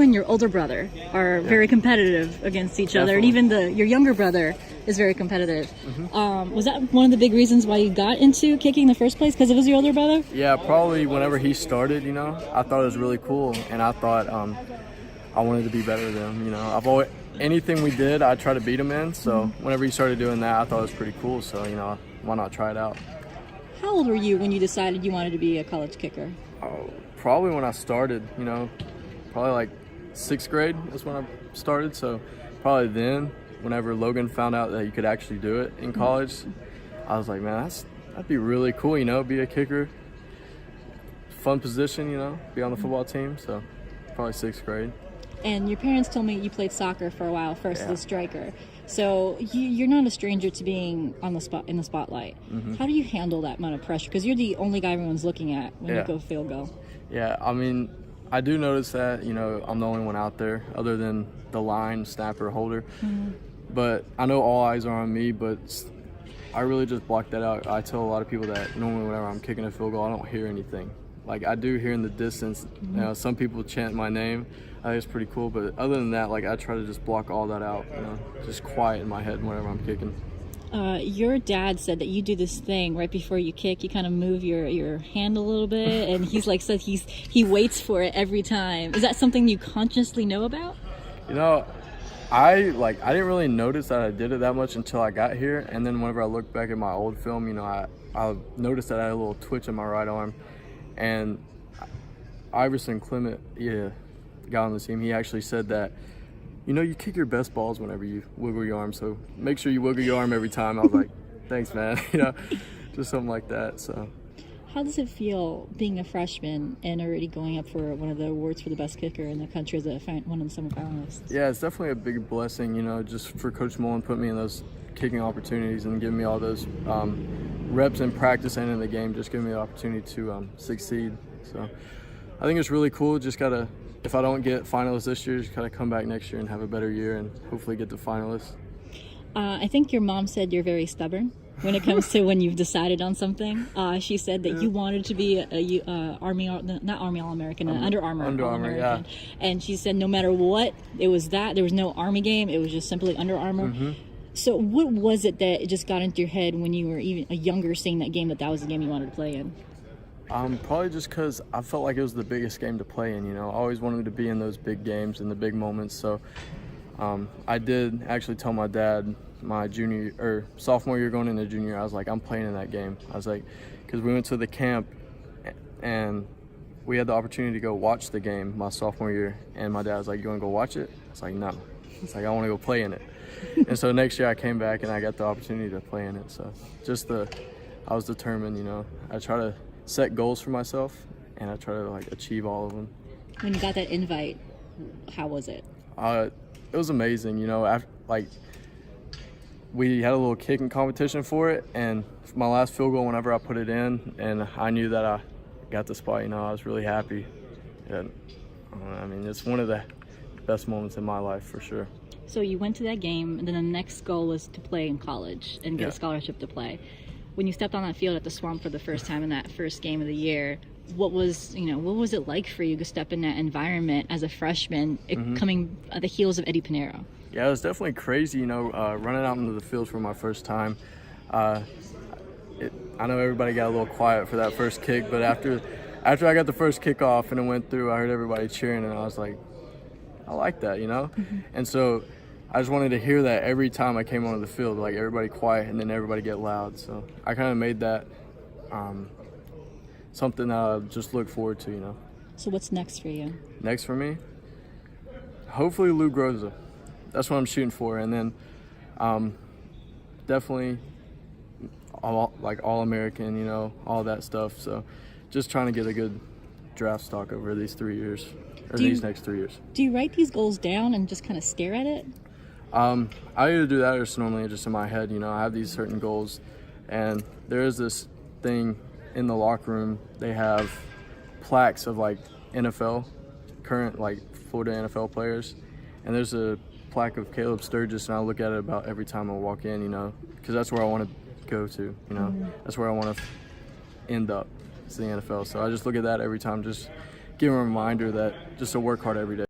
and your older brother are very competitive against each other, and even your younger brother is very competitive. Was that one of the big reasons why you got into kicking in the first place, because it was your older brother? Yeah, probably whenever he started, I thought it was really cool, and I thought I wanted to be better than him. I've always, anything we did, I try to beat him in. So whenever he started doing that, I thought it was pretty cool. So why not try it out? How old were you when you decided you wanted to be a college kicker? Oh, probably when I started. Probably like 6th grade is when I started. So probably then, whenever Logan found out that you could actually do it in college, I was like, man, that'd be really cool. Be a kicker, fun position. Be on the football team. So probably 6th grade. And your parents told me you played soccer for a while first as a striker. So you're not a stranger to being on the in the spotlight. How do you handle that amount of pressure? Because you're the only guy everyone's looking at when you go field goal. Yeah, I mean, I do notice that, I'm the only one out there other than the line, snapper, holder. But I know all eyes are on me, but I really just block that out. I tell a lot of people that normally whenever I'm kicking a field goal, I don't hear anything. Like, I do hear in the distance, some people chant my name. I think it's pretty cool, but other than that, like, I try to just block all that out, just quiet in my head whenever I'm kicking. Your dad said that you do this thing right before you kick. You kind of move your hand a little bit, and said he waits for it every time. Is that something you consciously know about? I didn't really notice that I did it that much until I got here, and then whenever I look back at my old film, I noticed that I had a little twitch in my right arm, and Iverson Clement, guy on the team, he actually said that, you kick your best balls whenever you wiggle your arm, so make sure you wiggle your arm every time. I was like, thanks, man. Just something like that. So how does it feel being a freshman and already going up for one of the awards for the best kicker in the country as one of the semifinalists? Yeah, it's definitely a big blessing, just for Coach Mullen putting me in those kicking opportunities and giving me all those reps in practice and in the game, just giving me the opportunity to succeed. So I think it's really cool. Just gotta, if I don't get finalists this year, just gotta come back next year and have a better year and hopefully get the finalists. I think your mom said you're very stubborn when it comes to when you've decided on something. She said that you wanted to be not Army All-American, Under Armour All-American. Yeah. And she said no matter what, it was that. There was no Army game. It was just simply Under Armour. So what was it that it just got into your head when you were even a younger, seeing that game, that was the game you wanted to play in? Probably just because I felt like it was the biggest game to play in. I always wanted to be in those big games and the big moments. So I did actually tell my dad my sophomore year going into junior, I was like, I'm playing in that game. I was like, because we went to the camp and we had the opportunity to go watch the game my sophomore year, and my dad was like, you want to go watch it? I was like, no. It's like, I want to go play in it. And so next year I came back and I got the opportunity to play in it. So I was determined. I try to set goals for myself and I try to achieve all of them. When you got that invite, how was it? It was amazing. After, we had a little kicking competition for it, and for my last field goal, whenever I put it in and I knew that I got the spot, I was really happy. And it's one of the best moments in my life for sure. So you went to that game, and then the next goal was to play in college and get a scholarship to play. When you stepped on that field at the Swamp for the first time in that first game of the year, what was it like for you to step in that environment as a freshman, coming at the heels of Eddie Pinheiro? Yeah, it was definitely crazy, running out into the field for my first time. I know everybody got a little quiet for that first kick, but after I got the first kick off and it went through, I heard everybody cheering, and I was like, I like that, And so I just wanted to hear that every time I came onto the field, like everybody quiet and then everybody get loud. So I kind of made that something that I just look forward to, So what's next for you? Next for me? Hopefully Lou Groza. That's what I'm shooting for. And then definitely All-American, all that stuff. So just trying to get a good draft stock over these 3 years, or these next 3 years. Do you write these goals down and just kind of stare at it? I either do that or it's normally just in my head. I have these certain goals, and there is this thing in the locker room. They have plaques of NFL, current Florida NFL players, and there's a plaque of Caleb Sturgis, and I look at it about every time I walk in, because that's where I want to go to, that's where I want to end up. It's the NFL. So I just look at that every time, just give a reminder that just to work hard every day.